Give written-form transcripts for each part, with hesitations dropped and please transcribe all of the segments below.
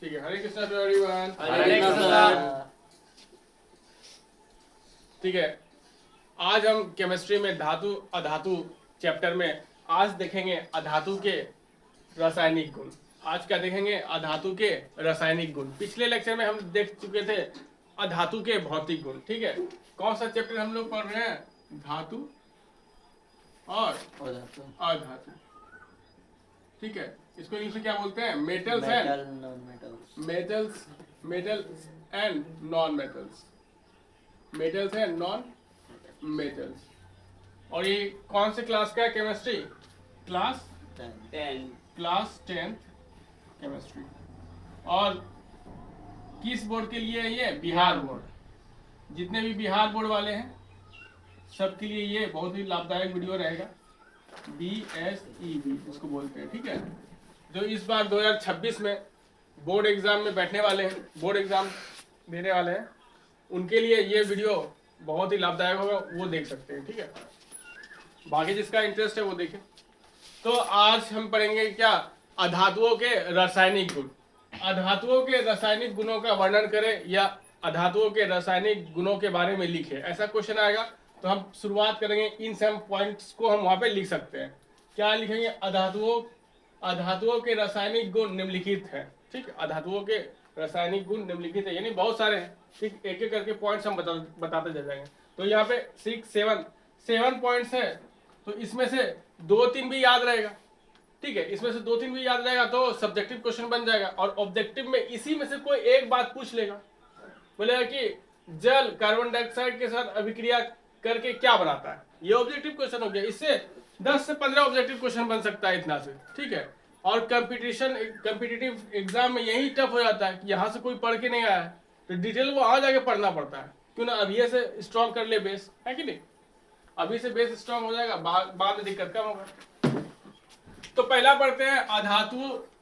ठीक है, हरे Krishna to everyone. हरे कृष्णा। ठीक है, आज हम केमिस्ट्री में धातु अधातु चैप्टर में आज देखेंगे अधातु के रासायनिक गुण। आज क्या देखेंगे? अधातु के रासायनिक गुण। पिछले लेक्चर में हम देख चुके थे अधातु के भौतिक गुण। ठीक है, कौन सा चैप्टर हम लोग पढ़ रहे हैं? धातु और अधातु। ठीक है, इसको इंग्लिश में क्या बोलते हैं? Metals and metals and non metals. Metals and non metals. और ये कौन से क्लास का है? Chemistry class 10th chemistry. और किस बोर्ड के लिए है ये? बिहार बोर्ड। जितने भी बिहार बोर्ड वाले हैं सबके लिए ये बहुत ही लाभदायक वीडियो रहेगा। BSEB इसको बोलते हैं। ठीक है, जो इस बार 2026 में बोर्ड एग्जाम में बैठने वाले हैं, बोर्ड एग्जाम देने वाले हैं, उनके लिए ये वीडियो बहुत ही लाभदायक होगा, वो देख सकते हैं। ठीक है, बाकी जिसका इंटरेस्ट है वो देखें। तो आज हम पढ़ेंगे क्या? अधातुओं के रासायनिक गुण। अधातुओं के रासायनिक गुणों का वर्णन करें या अधातुओं के रासायनिक गुणों के बारे में लिखें, ऐसा क्वेश्चन आएगा। तो हम शुरुआत करेंगे, इन सम पॉइंट्स को हम वहां पे लिख सकते हैं। क्या लिखेंगे? अधातुओं के रासायनिक गुण निम्नलिखित है। ठीक है, अधातुओं के रासायनिक गुण निम्नलिखित है, यानी बहुत सारे हैं। ठीक, एक एक करके पॉइंट्स हम बताते चल जाएंगे। तो यहाँ पे 7 पॉइंट्स है, तो इसमें से 2-3 भी याद रहेगा। ठीक है, इसमें से 2-3 भी याद रहेगा तो सब्जेक्टिव क्वेश्चन बन जाएगा। और ऑब्जेक्टिव में इसी में से कोई एक बात पूछ लेगा, बोलेगा कि जल कार्बन डाइऑक्साइड के साथ अभिक्रिया करके क्या बनाता है। ये ऑब्जेक्टिव क्वेश्चन हो गया। इससे 10 से 15 ऑब्जेक्टिव क्वेश्चन बन सकता है इतना से। ठीक है, और कम्पिटिटिव एग्जाम में यही टफ हो जाता है कि यहाँ से कोई पढ़ के नहीं आया है तो डिटेल वो वहां जाके पढ़ना पड़ता है। क्यों ना अभी से स्ट्रॉन्ग कर ले बेस, है कि नहीं? अभी से बेस स्ट्रॉन्ग हो जाएगा, बाद में दिक्कत कम होगा। तो पहला पढ़ते हैं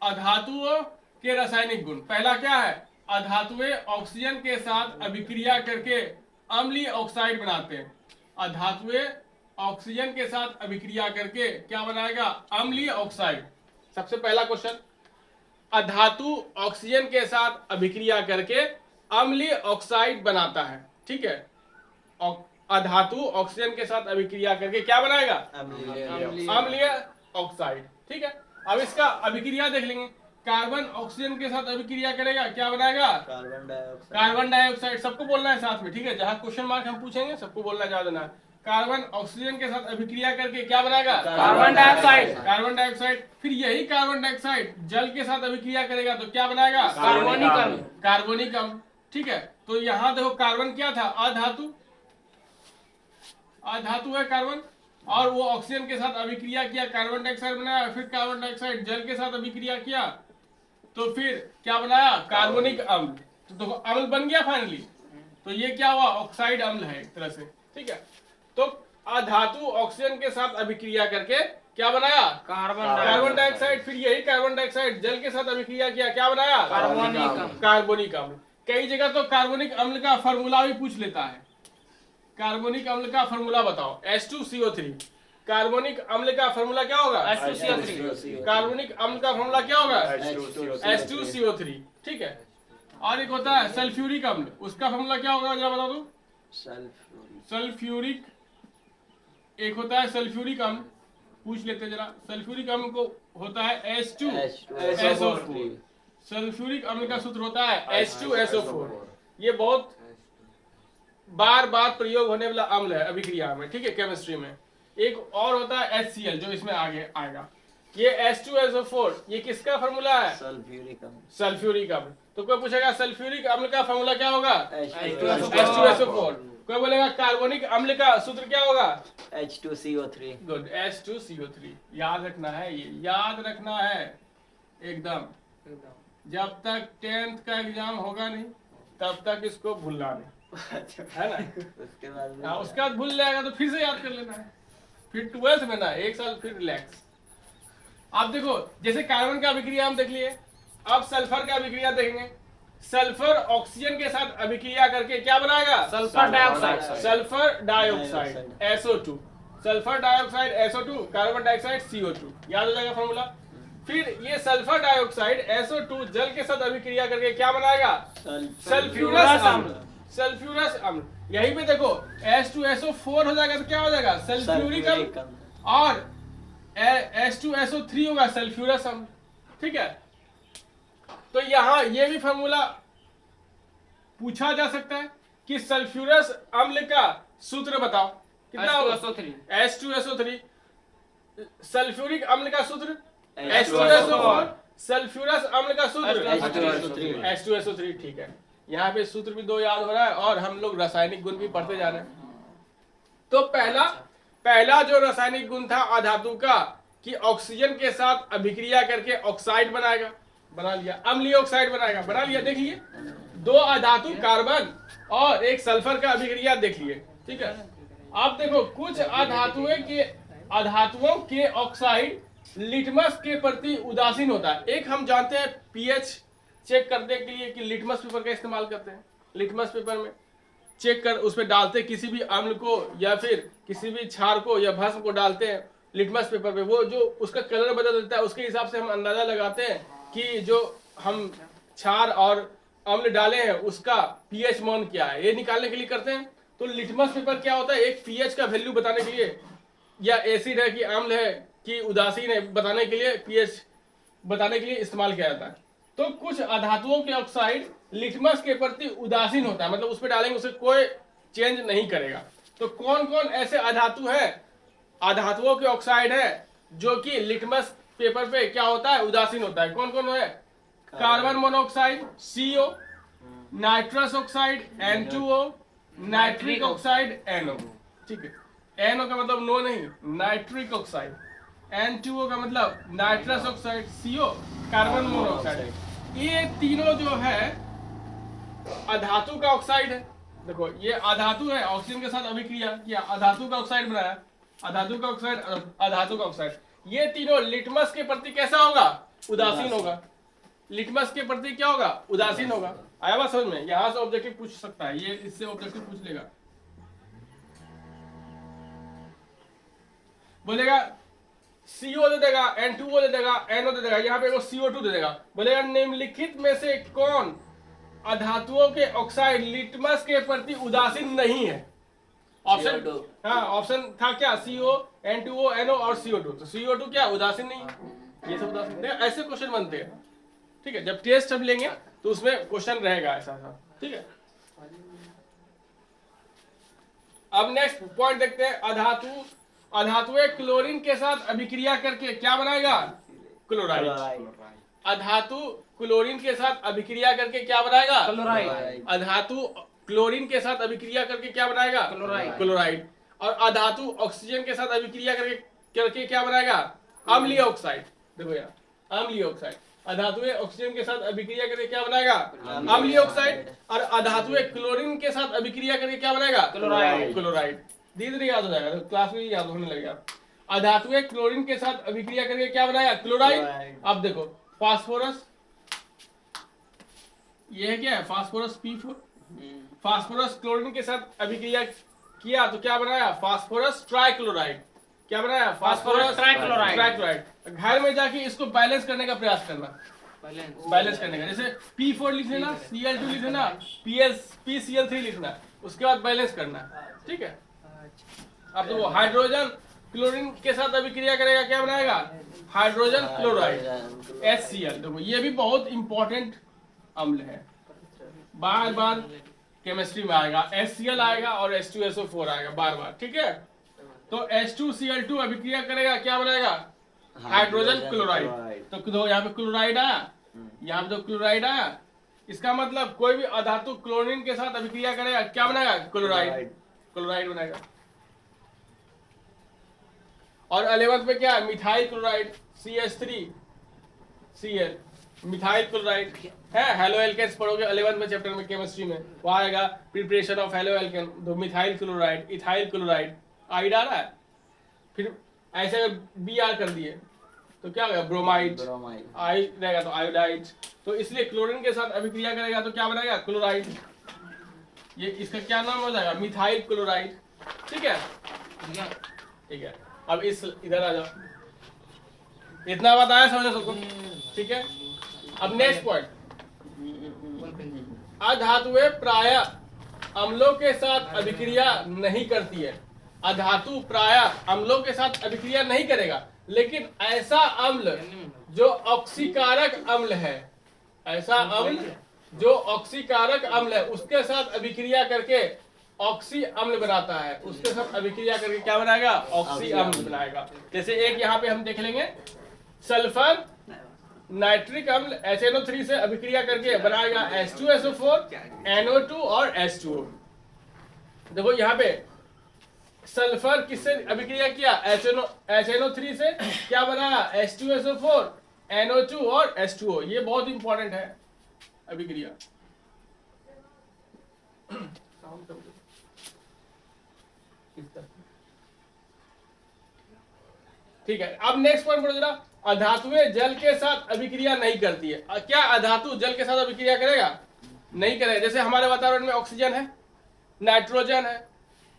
अधातुओं के रासायनिक गुण। पहला क्या है? अधातुएं ऑक्सीजन के साथ अभिक्रिया करके अम्लीय ऑक्साइड बनाते हैं। अधातुएं ऑक्सीजन के साथ अभिक्रिया करके क्या बनाएगा? अम्लीय ऑक्साइड। सबसे पहला क्वेश्चन, अधातु ऑक्सीजन के साथ अभिक्रिया करके अम्लीय ऑक्साइड बनाता है। ठीक है, अधातु ऑक्सीजन के साथ अभिक्रिया करके क्या बनाएगा? अम्लीय ऑक्साइड। ठीक है, अब इसका अभिक्रिया देख लेंगे। कार्बन ऑक्सीजन के साथ अभिक्रिया करेगा, क्या बनाएगा? Carbon dioxide. सबको बोलना है साथ में। ठीक है, जहां क्वेश्चन मार्क हम पूछेंगे सबको बोलना ज्यादा ना। कार्बन ऑक्सीजन के साथ अभिक्रिया करके क्या बनाएगा? Carbon dioxide. Carbon dioxide. फिर यही कार्बन डाइऑक्साइड जल के साथ अभिक्रिया करेगा तो क्या बनाएगा? कार्बोनिक अम्ल। ठीक है, तो यहाँ देखो कार्बन क्या था? अधातु है कार्बन, और वो ऑक्सीजन के साथ अभिक्रिया किया, कार्बन डाइऑक्साइड बनाया। फिर कार्बन डाइऑक्साइड जल के साथ अभिक्रिया किया तो फिर क्या बनाया? कार्बोनिक अम्ल। तो देखो अम्ल बन गया फाइनली। तो ये क्या हुआ? ऑक्साइड अम्ल है एक तरह से। ठीक है, तो अधातु ऑक्सीजन के साथ अभिक्रिया करके क्या बनाया? Carbon dioxide. फिर यही कार्बन डाइऑक्साइड जल के साथ अभिक्रिया किया, क्या बनाया? कार्बोनिक अम्ल। कई जगह तो कार्बोनिक अम्ल का फॉर्मूला भी पूछ लेता है। कार्बोनिक अम्ल का फॉर्मूला बताओ। H2CO3। कार्बोनिक अम्ल का फॉर्मूला क्या होगा? H2CO3। कार्बोनिक अम्ल का फॉर्मूला क्या होगा? H2CO3। ठीक है, और एक होता है सल्फ्यूरिक अम्ल, उसका फॉर्मूला क्या होगा जरा बता दो। सल्फ्यूरिक, एक होता है सल्फ्यूरिक अम्ल, पूछ लेते जरा। सल्फ्यूरिक अम्ल को होता है H2SO4। सल्फ्यूरिक अम्ल का सूत्र होता है H2SO4। ये बहुत बार प्रयोग होने वाला अम्ल है अभिक्रिया में। ठीक है, केमिस्ट्री में। एक और होता है HCl जो इसमें आगे आएगा। ये H2SO4 ये किसका फॉर्मूला है? सल्फ्यूरिक अम्ल। तो कोई पूछेगा सल्फ्यूरिक अम्ल का फॉर्मूला क्या होगा? H2SO4। कोई बोलेगा कार्बोनिक अम्ल का सूत्र क्या होगा? H2CO3। गुड, H2CO3 याद रखना है, ये याद रखना है एकदम। जब तक 10th का एग्जाम होगा नहीं तब तक इसको भूलना नहीं, है ना? उसके बाद भूल जाएगा तो फिर से याद कर लेना है। फिर 12th में ना 1 साल फिर रिलैक्स। आप देखो, जैसे कार्बन का अभिक्रिया हम देख लिए, अब सल्फर का अभिक्रिया देखेंगे। सल्फर ऑक्सीजन के साथ अभिक्रिया करके क्या बनाएगा? Sulphur dioxide SO2। Sulphur dioxide SO2, carbon dioxide CO2। याद हो जाएगा फॉर्मूला। फिर ये सल्फर डाइऑक्साइड SO2 जल के साथ अभिक्रिया करके क्या बनाएगा? सल्फ्यूरस अम्ल। सल्फ्यूरस अम्ल। यहीं पे देखो H2SO4 हो जाएगा तो क्या हो जाएगा? सल्फ्यूरिक अम्ल। और H2SO3 होगा सल्फ्यूरस अम्ल। ठीक है, तो यहाँ ये भी फॉर्मूला पूछा जा सकता है कि सल्फ्यूरस अम्ल का सूत्र बताओ, कितना होगा? H2SO3। सल्फ्यूरिक अम्ल का सूत्र H2SO4। सल्फ्यूरस अम्ल का सूत्र H2SO3। ठीक है, यहाँ पे सूत्र भी दो याद हो रहा है और हम लोग रासायनिक गुण भी पढ़ते जा रहे हैं। तो पहला जो रासायनिक गुण था अधातु का कि ऑक्सीजन के साथ अभिक्रिया करके ऑक्साइड बनाएगा, बना लिया। अम्लीय ऑक्साइड बनाएगा, बना लिया। देख लिए, दो अधातु कार्बन और एक सल्फर का अभिक्रिया देख लिए। ठीक है, अब देखो कुछ अधातुओं के ऑक्साइड लिटमस के प्रति उदासीन होता है। एक हम जानते हैं पीएच चेक करने के लिए कि लिटमस पेपर का इस्तेमाल करते हैं। लिटमस पेपर में चेक कर उसमें डालते किसी भी अम्ल को या फिर किसी भी क्षार को या भस्म को डालते हैं लिटमस पेपर पे, वो जो उसका कलर बदल देता है उसके हिसाब से हम अंदाजा लगाते हैं कि जो हम क्षार और अम्ल डाले हैं उसका पीएच मान क्या है, ये निकालने के लिए करते हैं। तो लिटमस पेपर क्या होता है, एक पीएच का वैल्यू बताने के लिए या एसिड है कि अम्ल है कि उदासीन है बताने के लिए, पीएच बताने के लिए इस्तेमाल किया जाता है। तो कुछ अधातुओं के ऑक्साइड लिटमस के प्रति उदासीन होता है, मतलब उस पर डालेंगे उसे कोई चेंज नहीं करेगा। तो कौन कौन ऐसे अधातु है, अधातुओं के ऑक्साइड है जो कि लिटमस पेपर पे क्या होता है, उदासीन होता है? कौन कौन है? Carbon monoxide CO, nitrous oxide N2O, nitric oxide NO। ठीक है, NO का मतलब नो नहीं, नाइट्रिक ऑक्साइड। N2O का मतलब nitrous oxide, CO carbon monoxide. ये तीनों जो है अधातु का ऑक्साइड है। देखो ये अधातु है, ऑक्सीजन के साथ अभिक्रिया किया, अधातु का ऑक्साइड बनाया, अधातु का ऑक्साइड, अधातु का ऑक्साइड। ये तीनों लिटमस के प्रति कैसा होगा? उदासीन होगा। लिटमस के प्रति क्या होगा? उदासीन होगा। आया बात समझ में? यहां से ऑब्जेक्टिव पूछ सकता है, ये इससे ऑब्जेक्टिव पूछ लेगा, बोलेगा CO दे देगा, N2O दे देगा, NO दे देगा, यहाँ पे वो CO2 दे देगा। बोलेगा निम्नलिखित में से कौन अधातुओं के ऑक्साइड लिटमस के प्रति उदासीन नहीं है? ऑप्शन, हाँ ऑप्शन था क्या? CO, N2O, NO और CO2। तो CO2 क्या उदासीन नहीं है, ये सब उदासीन नहीं। ऐसे क्वेश्चन बनते हैं। ठीक है, जब टेस्ट हम लेंगे तो उसमें क्वेश्चन रहेगा ऐसा सा। ठीक है, अब नेक्स्ट पॉइंट देखते हैं। अधातुएं क्लोरीन के साथ अभिक्रिया करके क्या बनाएगा? क्लोराइड। अधातु क्लोरीन के साथ अभिक्रिया करके क्या बनाएगा? क्लोराइड। अधातु क्लोरीन के साथ अभिक्रिया करके क्या बनाएगा? क्लोराइड। और अधातु ऑक्सीजन के साथ अभिक्रिया करके क्या बनाएगा? अम्लीय ऑक्साइड। देखो यार, अम्लीय ऑक्साइड। अधातुएं ऑक्सीजन के साथ अभिक्रिया करके क्या बनाएगा? अम्लीय ऑक्साइड। और अधातुएं क्लोरीन के साथ अभिक्रिया करके क्या बनाएगा? क्लोराइड। धीरे धीरे याद हो जाएगा, तो क्लास में याद होने लगेगा। अधातुएं क्लोरीन के साथ अभिक्रिया करके क्या बनाएगा? क्लोराइड। अब देखो फास्फोरस, ये है क्या है? Phosphorus P4। फास्फोरस क्लोरीन के साथ अभिक्रिया किया तो क्या बनाया? Phosphorus trichloride. क्या बनाया? Phosphorus trichloride. घर में जाके इसको बैलेंस करने का प्रयास करना, बैलेंस करने का। जैसे P4 लिख लेना, Cl2 लिख लेना, PCl3 लिखना, उसके बाद बैलेंस करना। ठीक है, अब तो वो हाइड्रोजन क्लोरीन के साथ अभिक्रिया करेगा, क्या बनाएगा? Hydrogen chloride HCl। देखो ये भी बहुत इंपॉर्टेंट अम्ल है, बार बार केमिस्ट्री में आएगा। HCl आएगा और H2SO4 आएगा बार बार। ठीक है, तो H2Cl2 अभिक्रिया करेगा, क्या बनाएगा? Hydrogen chloride. तो यहाँ पे क्लोराइड आया, यहाँ पे तो क्लोराइड आया। इसका मतलब कोई भी अधातु क्लोरीन के साथ अभिक्रिया करेगा, क्या बनाएगा? क्लोराइड बनाएगा। और 11th में क्या है? Methyl chloride CH3Cl, methyl chloride है। हेलो एल्केन्स पढ़ोगे 11th में चैप्टर में केमिस्ट्री में, वहां आएगा प्रिपरेशन ऑफ हेलो एल्केन। तो मिथाइल क्लोराइड, इथाइल क्लोराइड, आइड आ रहा है। फिर ऐसे अगर Br कर दिए तो क्या होगा? ब्रोमाइड। आई रहेगा तो आयोडाइड। तो इसलिए क्लोरीन के साथ अभिक्रिया करेगा तो क्या बनाएगा? क्लोराइड। ये इसका क्या नाम हो जाएगा? Methyl chloride. ठीक है, ठीक है। अब इस इधर आ जाओ, इतना बात आया समझो सबको, ठीक है। अब नेक्स्ट पॉइंट, अधातुएं प्राय अम्लों के साथ अभिक्रिया नहीं करती है। अधातु प्राय अम्लों के साथ अभिक्रिया नहीं करेगा, लेकिन ऐसा अम्ल जो ऑक्सीकारक अम्ल है, ऐसा अम्ल जो ऑक्सीकारक अम्ल है उसके साथ अभिक्रिया करके ऑक्सी अम्ल बनाता है, उसके साथ अभिक्रिया करके क्या बनाएगा, ऑक्सी अम्ल बनाएगा। जैसे एक यहाँ पे हम देख लेंगे, सल्फर नाइट्रिक अम्ल HNO3 से अभिक्रिया करके बनाएगा H2SO4, NO2 और H2O। देखो यहाँ पे सल्फर किससे अभिक्रिया किया, HNO3 से क्या बनाया, H2SO4, NO2 और H2O। ये बहुत इंपॉर्टेंट है अभिक्रिया। ठीक है, अब नेक्स्ट पॉइंट पढ़ो जरा। अधातुएं जल के साथ अभिक्रिया नहीं करती है। क्या अधातु जल के साथ अभिक्रिया करेगा, नहीं करेगा। जैसे हमारे वातावरण में ऑक्सीजन है, नाइट्रोजन है,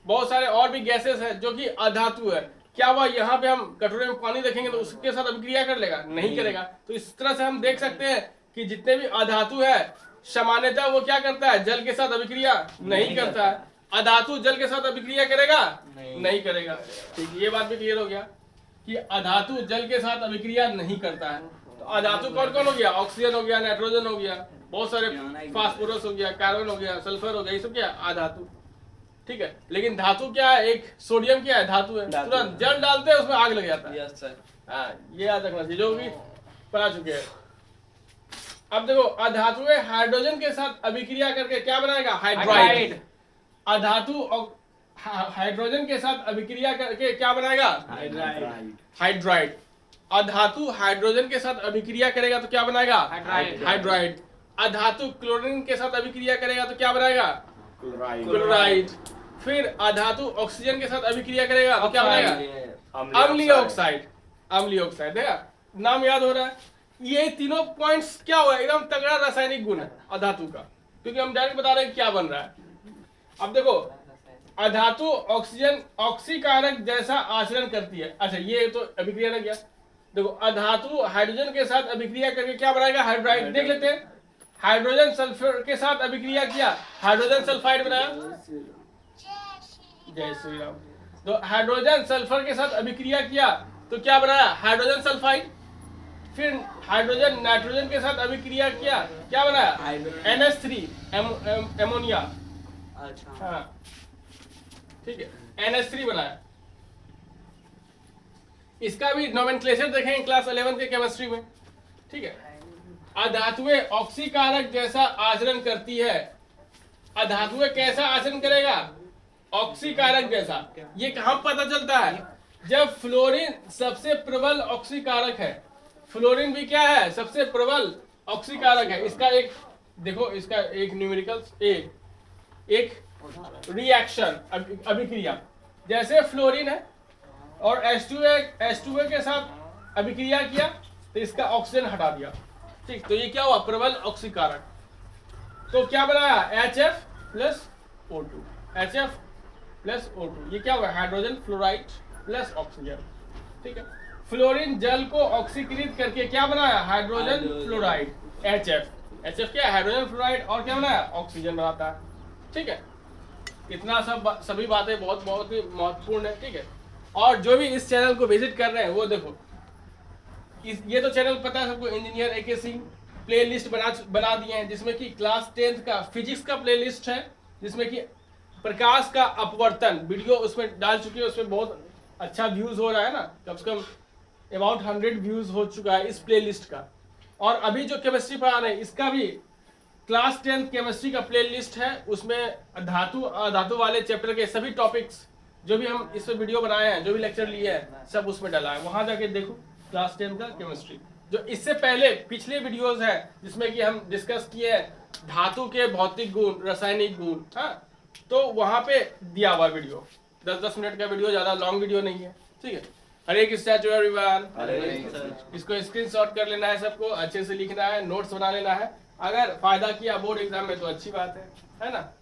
बहुत सारे और भी गैसेस हैं जो कि अधातु है। क्या वह यहाँ पे हम कटोरे में पानी रखेंगे तो उसके साथ अभिक्रिया कर लेगा, नहीं करेगा। तो इस तरह से हम देख सकते हैं कि जितने भी अधातु है सामान्यतः वो क्या करता है, जल के साथ अभिक्रिया नहीं करता है। अधातु जल के साथ अभिक्रिया करेगा, नहीं करेगा। ठीक, ये बात भी क्लियर हो गया कि अधातु जल के साथ अभिक्रिया नहीं करता है। तो अधातु कौन कौन हो गया, ऑक्सीजन हो गया, नाइट्रोजन हो गया, बहुत सारे फास्फोरस हो गया, कार्बन हो गया, सल्फर हो गया, ये सब क्या अधातु। ठीक है, लेकिन धातु क्या है, एक सोडियम क्या है, धातु है। तुरंत जल डालते हैं उसमें आग लग जाता है। यस सर, ये याद रखना चाहिए, जो भी पढ़ा चुके हैं। अब देखो, अधातुएं हाइड्रोजन के साथ अभिक्रिया करके क्या बनाएगा, हाइड्राइड। अधातु हाइड्रोजन के साथ अभिक्रिया करके क्या बनाएगा, हाइड्राइड। अधातु हाइड्रोजन के साथ अभिक्रिया करेगा तो क्या बनाएगा, हाइड्राइड। अधातु क्लोरीन के साथ अभिक्रिया करेगा तो क्या बनाएगा, क्लोराइड। फिर अधातु ऑक्सीजन के साथ अभिक्रिया करेगा तो क्या बनाएगा, अम्लीय ऑक्साइड। अम्लीय ऑक्साइड, देखा नाम याद हो रहा है। ये तीनों पॉइंट्स क्या हुआ, एकदम तगड़ा रासायनिक गुण है अधातु का, क्योंकि हम डायरेक्ट बता रहे हैं क्या बन रहा है। अब देखो, अधातु ऑक्सीजन ऑक्सीकारक जैसा आचरण करती है। अच्छा, ये तो अभिक्रिया ना गया। देखो, अधातु हाइड्रोजन के साथ अभिक्रिया करके क्या बनाएगा, हाइड्राइड। देख लेते हैं, हाइड्रोजन सल्फर के साथ अभिक्रिया किया, हाइड्रोजन सल्फाइड बनाया। जय श्री राम। तो हाइड्रोजन सल्फर के साथ अभिक्रिया किया तो क्या बनाया, हाइड्रोजन सल्फाइड। फिर हाइड्रोजन नाइट्रोजन के साथ अभिक्रिया किया, क्या बनाया, NH3 एमोनिया। अच्छा, हाँ ठीक है, NH3 बनाया। इसका भी नोमेनक्लेचर देखेंगे क्लास 11 के केमिस्ट्री में। ठीक है, अधातुएं ऑक्सीकारक जैसा आचरण करती है। अधातुएं कैसा आचरण करेगा, ऑक्सीकारक जैसा। ये कहाँ पता चलता है, जब फ्लोरीन सबसे प्रबल ऑक्सीकारक है। फ्लोरीन भी क्या है, सबसे प्रबल ऑक्सीकारक है। इसका एक देखो, इसका एक न्यूमेरिकल्स एक रिएक्शन अभिक्रिया, जैसे फ्लोरीन है और H2A के साथ अभिक्रिया किया तो इसका ऑक्सीजन हटा दिया। ठीक, तो ये क्या हुआ, प्रबल ऑक्सीकारक। तो क्या बनाया, HF plus O2, HF plus O2। ये क्या हुआ, हाइड्रोजन फ्लोराइड प्लस ऑक्सीजन। ठीक है, फ्लोरीन जल को ऑक्सीकृत करके क्या बनाया, हाइड्रोजन फ्लोराइड, HF क्या है, हाइड्रोजन फ्लोराइड, और क्या बनाया, ऑक्सीजन बनाता है। ठीक है, इतना सभी बातें बहुत ही महत्वपूर्ण है। ठीक है, और जो भी इस चैनल को विजिट कर रहे हैं वो देखो, ये तो चैनल पता है सबको, engineer AK Singh play list बना दिए हैं, जिसमें कि क्लास 10th का फिजिक्स का प्ले लिस्ट है, जिसमें कि प्रकाश का अपवर्तन वीडियो उसमें डाल चुके हैं। उसमें बहुत अच्छा व्यूज हो रहा है ना, कम से कम अबाउट 100 व्यूज हो चुका है इस प्ले लिस्ट का। और अभी जो केमिस्ट्री पढ़ा रहे हैं इसका भी क्लास 10th केमिस्ट्री का प्ले लिस्ट है। उसमें धातु वाले चैप्टर के सभी टॉपिक्स जो भी हम इस पे वीडियो बनाए हैं, जो भी लेक्चर लिए हैं, सब उसमें डाला है। वहां जाके देखो क्लास 10 का केमिस्ट्री। जो इससे पहले पिछले वीडियोस है जिसमें कि हम डिस्कस किए हैं धातु के भौतिक गुण, रासायनिक गुण, हाँ, तो वहां पे दिया हुआ वीडियो 10-10 मिनट का वीडियो, ज्यादा लॉन्ग वीडियो नहीं है। ठीक है, हरे कृष्णा टू एवरीवन। इसको स्क्रीनशॉट कर लेना है, सबको अच्छे से लिखना है, नोट्स बना लेना है। अगर फायदा किया बोर्ड एग्जाम में तो अच्छी बात है ना।